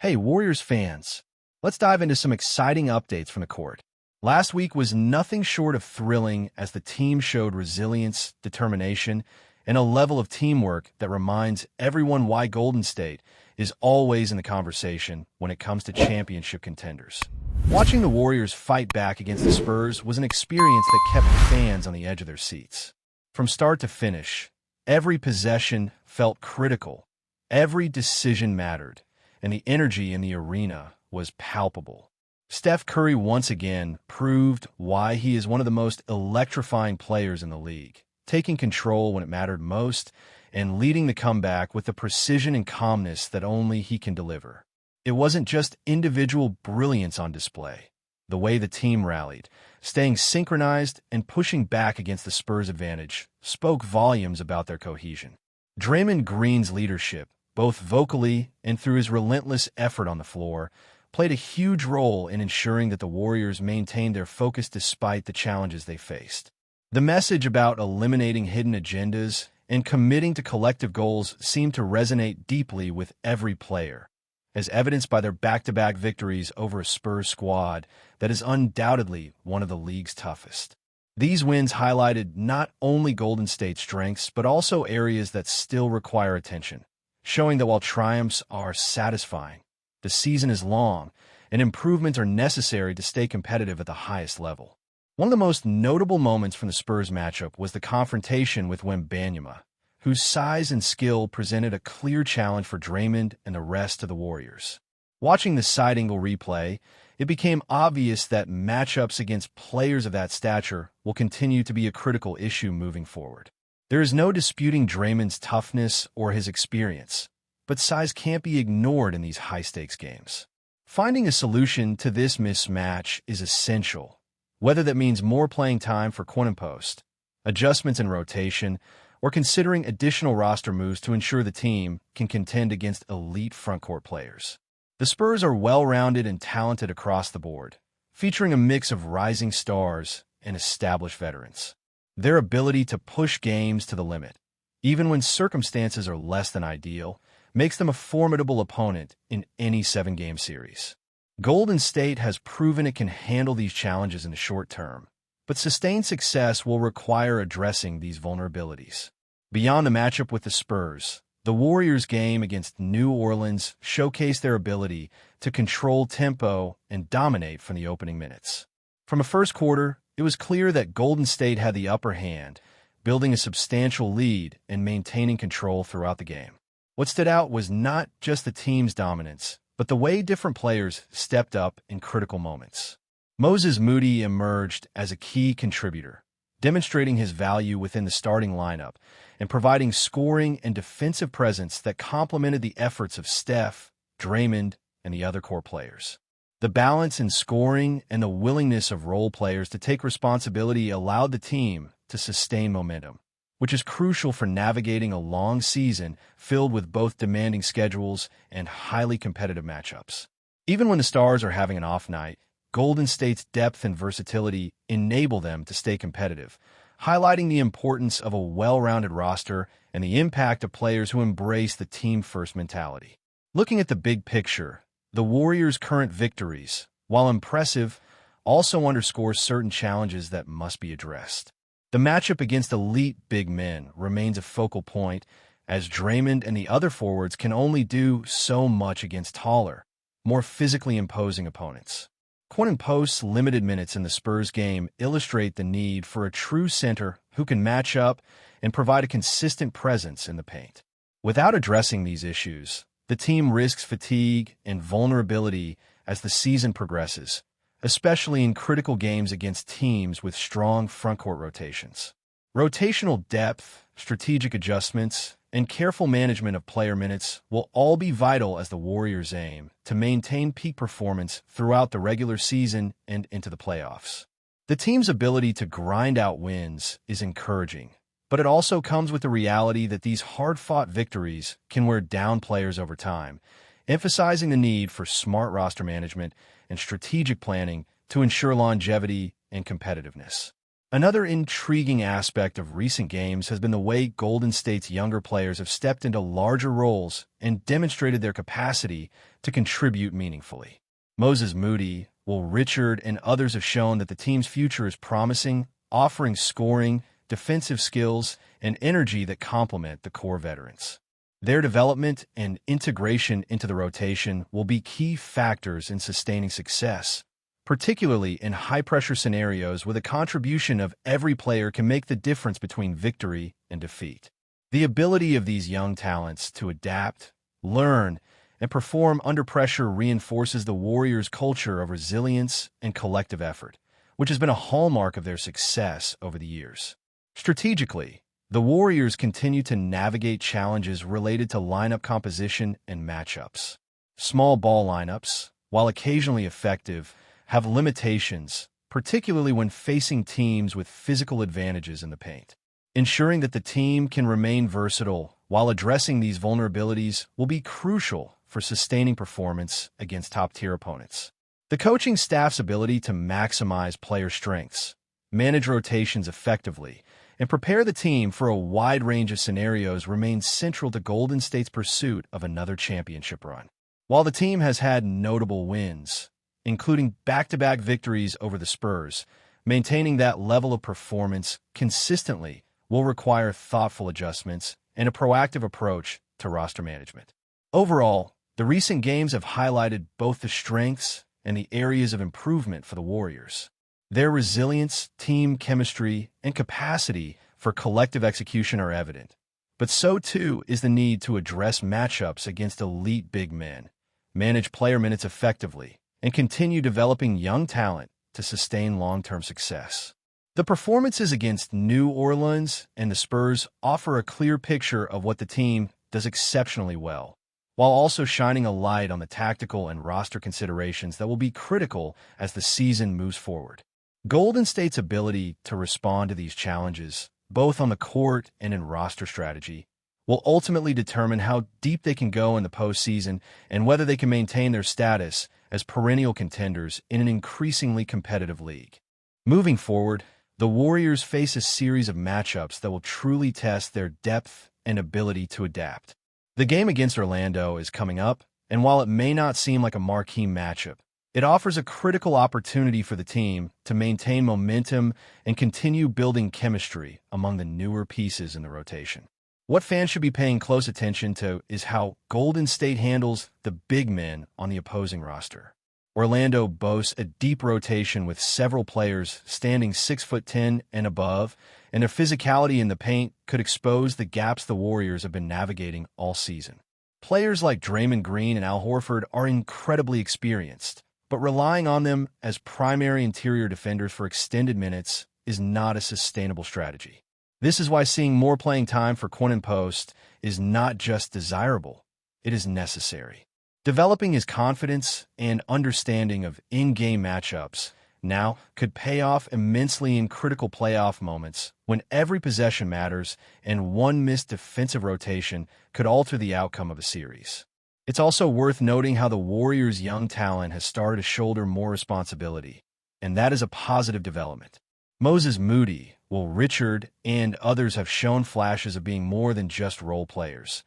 Hey, Warriors fans, let's dive into some exciting updates from the court. Last week was nothing short of thrilling as the team showed resilience, determination, and a level of teamwork that reminds everyone why Golden State is always in the conversation when it comes to championship contenders. Watching the Warriors fight back against the Spurs was an experience that kept fans on the edge of their seats. From start to finish, every possession felt critical, every decision mattered, and the energy in the arena was palpable. Steph Curry once again proved why he is one of the most electrifying players in the league, taking control when it mattered most and leading the comeback with the precision and calmness that only he can deliver. It wasn't just individual brilliance on display. The way the team rallied, staying synchronized and pushing back against the Spurs' advantage, spoke volumes about their cohesion. Draymond Green's leadership, both vocally and through his relentless effort on the floor, played a huge role in ensuring that the Warriors maintained their focus despite the challenges they faced. The message about eliminating hidden agendas and committing to collective goals seemed to resonate deeply with every player, as evidenced by their back-to-back victories over a Spurs squad that is undoubtedly one of the league's toughest. These wins highlighted not only Golden State's strengths, but also areas that still require attention, showing that while triumphs are satisfying, the season is long, and improvements are necessary to stay competitive at the highest level. One of the most notable moments from the Spurs matchup was the confrontation with Wembanyama, whose size and skill presented a clear challenge for Draymond and the rest of the Warriors. Watching the side-angle replay, it became obvious that matchups against players of that stature will continue to be a critical issue moving forward. There is no disputing Draymond's toughness or his experience, but size can't be ignored in these high-stakes games. Finding a solution to this mismatch is essential, whether that means more playing time for Quinn and Post, adjustments in rotation, or considering additional roster moves to ensure the team can contend against elite frontcourt players. The Spurs are well-rounded and talented across the board, featuring a mix of rising stars and established veterans. Their ability to push games to the limit, even when circumstances are less than ideal, makes them a formidable opponent in any 7-game series. Golden State has proven it can handle these challenges in the short term, but sustained success will require addressing these vulnerabilities. Beyond the matchup with the Spurs, the Warriors' game against New Orleans showcased their ability to control tempo and dominate from the opening minutes. From the first quarter, it was clear that Golden State had the upper hand, building a substantial lead and maintaining control throughout the game. What stood out was not just the team's dominance, but the way different players stepped up in critical moments. Moses Moody emerged as a key contributor, demonstrating his value within the starting lineup and providing scoring and defensive presence that complemented the efforts of Steph, Draymond, and the other core players. The balance in scoring and the willingness of role players to take responsibility allowed the team to sustain momentum, which is crucial for navigating a long season filled with both demanding schedules and highly competitive matchups. Even when the Stars are having an off night, Golden State's depth and versatility enable them to stay competitive, highlighting the importance of a well-rounded roster and the impact of players who embrace the team-first mentality. Looking at the big picture, the Warriors' current victories, while impressive, also underscore certain challenges that must be addressed. The matchup against elite big men remains a focal point, as Draymond and the other forwards can only do so much against taller, more physically imposing opponents. Quinn and Post's limited minutes in the Spurs game illustrate the need for a true center who can match up and provide a consistent presence in the paint. Without addressing these issues, the team risks fatigue and vulnerability as the season progresses, especially in critical games against teams with strong frontcourt rotations. Rotational depth, strategic adjustments, and careful management of player minutes will all be vital as the Warriors aim to maintain peak performance throughout the regular season and into the playoffs. The team's ability to grind out wins is encouraging, but it also comes with the reality that these hard-fought victories can wear down players over time, emphasizing the need for smart roster management and strategic planning to ensure longevity and competitiveness. Another intriguing aspect of recent games has been the way Golden State's younger players have stepped into larger roles and demonstrated their capacity to contribute meaningfully. Moses Moody, Will Richard, and others have shown that the team's future is promising, offering scoring, defensive skills, and energy that complement the core veterans. Their development and integration into the rotation will be key factors in sustaining success, particularly in high-pressure scenarios where the contribution of every player can make the difference between victory and defeat. The ability of these young talents to adapt, learn, and perform under pressure reinforces the Warriors' culture of resilience and collective effort, which has been a hallmark of their success over the years. Strategically, the Warriors continue to navigate challenges related to lineup composition and matchups. Small ball lineups, while occasionally effective, have limitations, particularly when facing teams with physical advantages in the paint. Ensuring that the team can remain versatile while addressing these vulnerabilities will be crucial for sustaining performance against top-tier opponents. The coaching staff's ability to maximize player strengths, manage rotations effectively, and prepare the team for a wide range of scenarios remains central to Golden State's pursuit of another championship run. While the team has had notable wins, including back-to-back victories over the Spurs, maintaining that level of performance consistently will require thoughtful adjustments and a proactive approach to roster management. Overall, the recent games have highlighted both the strengths and the areas of improvement for the Warriors. Their resilience, team chemistry, and capacity for collective execution are evident, but so too is the need to address matchups against elite big men, manage player minutes effectively, and continue developing young talent to sustain long-term success. The performances against New Orleans and the Spurs offer a clear picture of what the team does exceptionally well, while also shining a light on the tactical and roster considerations that will be critical as the season moves forward. Golden State's ability to respond to these challenges, both on the court and in roster strategy, will ultimately determine how deep they can go in the postseason and whether they can maintain their status as perennial contenders in an increasingly competitive league. Moving forward, the Warriors face a series of matchups that will truly test their depth and ability to adapt. The game against Orlando is coming up, and while it may not seem like a marquee matchup, it offers a critical opportunity for the team to maintain momentum and continue building chemistry among the newer pieces in the rotation. What fans should be paying close attention to is how Golden State handles the big men on the opposing roster. Orlando boasts a deep rotation with several players standing 6'10" and above, and their physicality in the paint could expose the gaps the Warriors have been navigating all season. Players like Draymond Green and Al Horford are incredibly experienced, but relying on them as primary interior defenders for extended minutes is not a sustainable strategy. This is why seeing more playing time for Quinn and Post is not just desirable, it is necessary. Developing his confidence and understanding of in-game matchups now could pay off immensely in critical playoff moments when every possession matters and one missed defensive rotation could alter the outcome of a series. It's also worth noting how the Warriors' young talent has started to shoulder more responsibility, and that is a positive development. Moses Moody, Will Richard, and others have shown flashes of being more than just role players.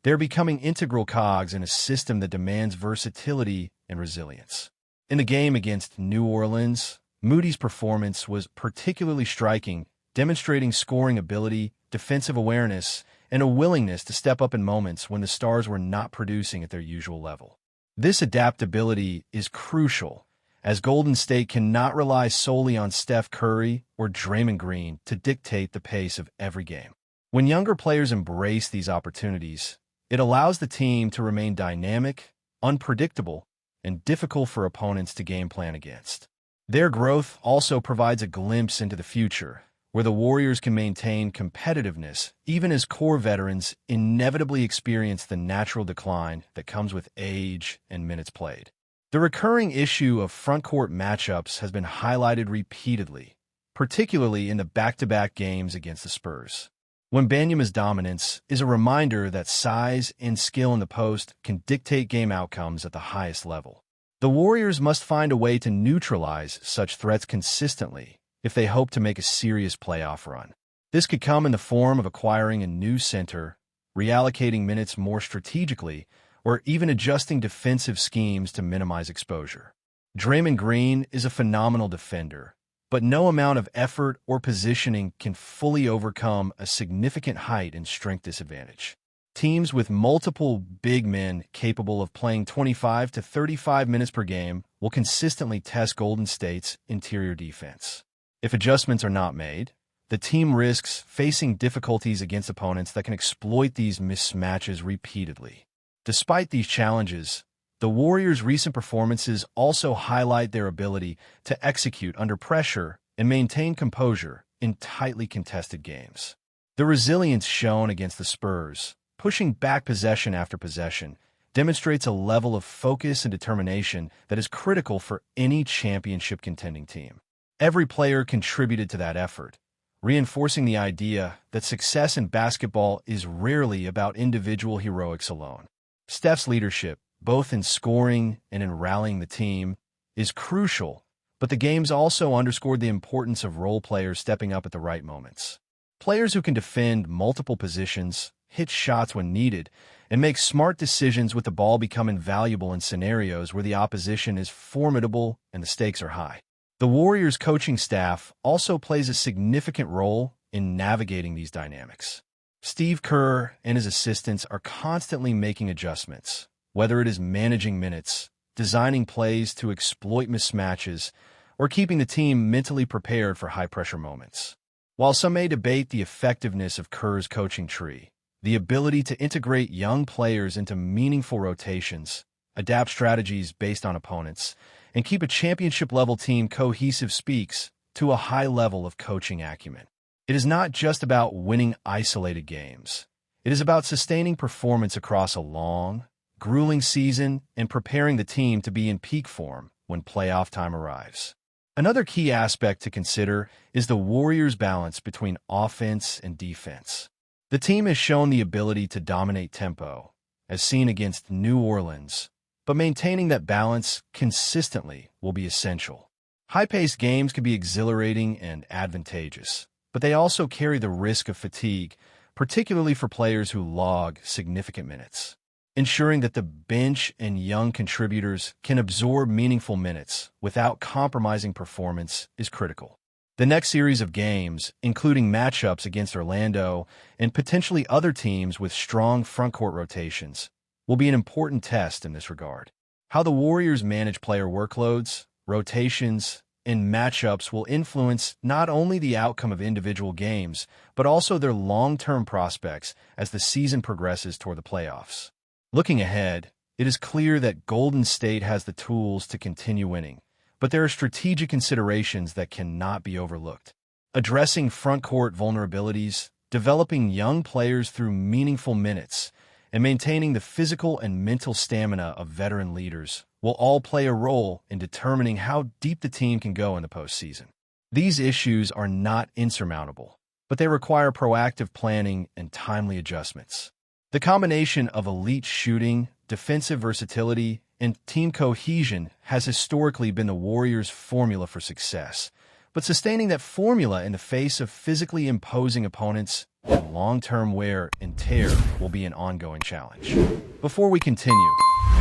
They're becoming integral cogs in a system that demands versatility and resilience. In the game against New Orleans, Moody's performance was particularly striking, demonstrating scoring ability, defensive awareness, and a willingness to step up in moments when the Stars were not producing at their usual level. This adaptability is crucial, as Golden State cannot rely solely on Steph Curry or Draymond Green to dictate the pace of every game. When younger players embrace these opportunities, it allows the team to remain dynamic, unpredictable, and difficult for opponents to game plan against. Their growth also provides a glimpse into the future, where the Warriors can maintain competitiveness even as core veterans inevitably experience the natural decline that comes with age and minutes played. The recurring issue of frontcourt matchups has been highlighted repeatedly, particularly in the back-to-back games against the Spurs. Wembanyama's dominance is a reminder that size and skill in the post can dictate game outcomes at the highest level. The Warriors must find a way to neutralize such threats consistently if they hope to make a serious playoff run. This could come in the form of acquiring a new center, reallocating minutes more strategically, or even adjusting defensive schemes to minimize exposure. Draymond Green is a phenomenal defender, but no amount of effort or positioning can fully overcome a significant height and strength disadvantage. Teams with multiple big men capable of playing 25 to 35 minutes per game will consistently test Golden State's interior defense. If adjustments are not made, the team risks facing difficulties against opponents that can exploit these mismatches repeatedly. Despite these challenges, the Warriors' recent performances also highlight their ability to execute under pressure and maintain composure in tightly contested games. The resilience shown against the Spurs, pushing back possession after possession, demonstrates a level of focus and determination that is critical for any championship contending team. Every player contributed to that effort, reinforcing the idea that success in basketball is rarely about individual heroics alone. Steph's leadership, both in scoring and in rallying the team, is crucial, but the games also underscored the importance of role players stepping up at the right moments. Players who can defend multiple positions, hit shots when needed, and make smart decisions with the ball become invaluable in scenarios where the opposition is formidable and the stakes are high. The Warriors' coaching staff also plays a significant role in navigating these dynamics. Steve Kerr and his assistants are constantly making adjustments, whether it is managing minutes, designing plays to exploit mismatches, or keeping the team mentally prepared for high-pressure moments. While some may debate the effectiveness of Kerr's coaching tree, the ability to integrate young players into meaningful rotations, adapt strategies based on opponents, and keep a championship-level team cohesive speaks to a high level of coaching acumen. It is not just about winning isolated games. It is about sustaining performance across a long, grueling season and preparing the team to be in peak form when playoff time arrives. Another key aspect to consider is the Warriors' balance between offense and defense. The team has shown the ability to dominate tempo, as seen against New Orleans, but maintaining that balance consistently will be essential. High-paced games can be exhilarating and advantageous, but they also carry the risk of fatigue, particularly for players who log significant minutes. Ensuring that the bench and young contributors can absorb meaningful minutes without compromising performance is critical. The next series of games, including matchups against Orlando and potentially other teams with strong frontcourt rotations, will be an important test in this regard. How the Warriors manage player workloads, rotations, and matchups will influence not only the outcome of individual games, but also their long-term prospects as the season progresses toward the playoffs. Looking ahead, it is clear that Golden State has the tools to continue winning, but there are strategic considerations that cannot be overlooked. Addressing front-court vulnerabilities, developing young players through meaningful minutes, and maintaining the physical and mental stamina of veteran leaders will all play a role in determining how deep the team can go in the postseason. These issues are not insurmountable, but they require proactive planning and timely adjustments. The combination of elite shooting, defensive versatility, and team cohesion has historically been the Warriors' formula for success, but sustaining that formula in the face of physically imposing opponents and long-term wear and tear will be an ongoing challenge. Before we continue,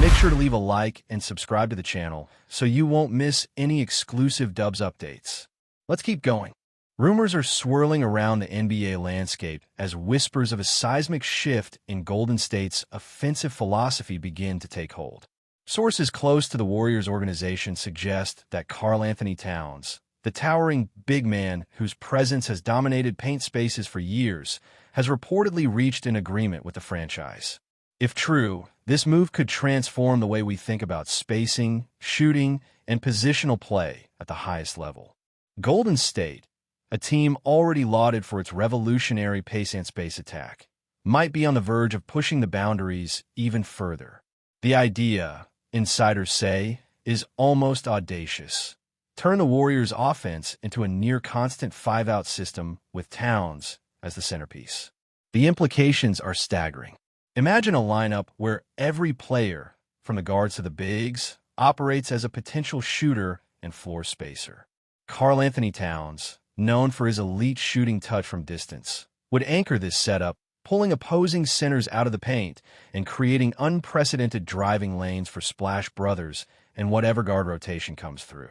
make sure to leave a like and subscribe to the channel so you won't miss any exclusive Dubs updates. Let's keep going. Rumors are swirling around the NBA landscape as whispers of a seismic shift in Golden State's offensive philosophy begin to take hold. Sources close to the Warriors organization suggest that Karl-Anthony Towns, the towering big man whose presence has dominated paint spaces for years, has reportedly reached an agreement with the franchise. If true, this move could transform the way we think about spacing, shooting, and positional play at the highest level. Golden State, a team already lauded for its revolutionary pace and space attack, might be on the verge of pushing the boundaries even further. The idea, insiders say, is almost audacious. Turn the Warriors' offense into a near-constant five-out system with Towns as the centerpiece. The implications are staggering. Imagine a lineup where every player, from the guards to the bigs, operates as a potential shooter and floor spacer. Karl Anthony Towns, known for his elite shooting touch from distance, would anchor this setup, pulling opposing centers out of the paint and creating unprecedented driving lanes for Splash Brothers and whatever guard rotation comes through.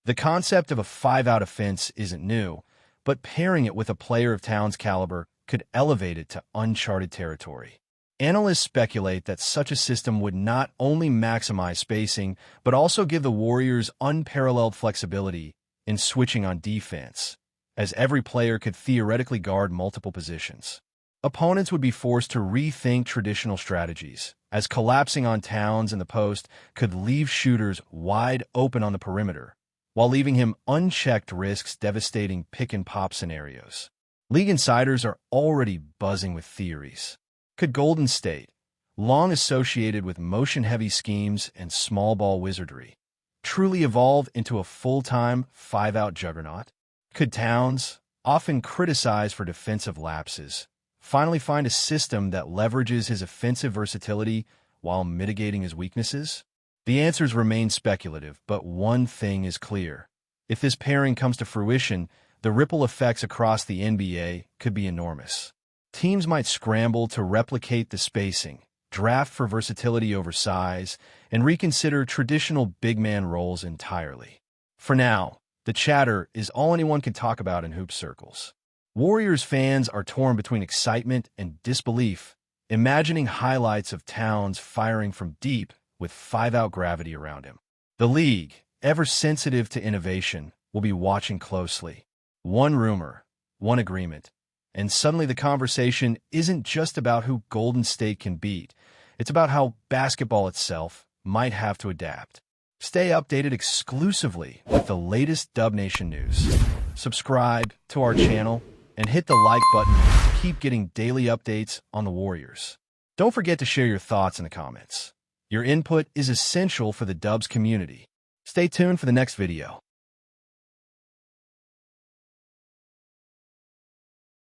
The concept of a 5-out offense isn't new, but pairing it with a player of Towns' caliber could elevate it to uncharted territory. Analysts speculate that such a system would not only maximize spacing, but also give the Warriors unparalleled flexibility in switching on defense, as every player could theoretically guard multiple positions. Opponents would be forced to rethink traditional strategies, as collapsing on Towns in the post could leave shooters wide open on the perimeter, while leaving him unchecked risks devastating pick-and-pop scenarios. League insiders are already buzzing with theories. Could Golden State, long associated with motion-heavy schemes and small-ball wizardry, truly evolve into a full-time 5-out juggernaut? Could Towns, often criticized for defensive lapses, finally find a system that leverages his offensive versatility while mitigating his weaknesses? The answers remain speculative, but one thing is clear. If this pairing comes to fruition, the ripple effects across the NBA could be enormous. Teams might scramble to replicate the spacing, draft for versatility over size, and reconsider traditional big-man roles entirely. For now, the chatter is all anyone can talk about in hoop circles. Warriors fans are torn between excitement and disbelief, imagining highlights of Towns firing from deep with 5-out gravity around him. The league, ever sensitive to innovation, will be watching closely. One rumor, one agreement, and suddenly the conversation isn't just about who Golden State can beat. It's about how basketball itself might have to adapt. Stay updated exclusively with the latest Dub Nation news. Subscribe to our channel and hit the like button to keep getting daily updates on the Warriors. Don't forget to share your thoughts in the comments. Your input is essential for the Dubs community. Stay tuned for the next video.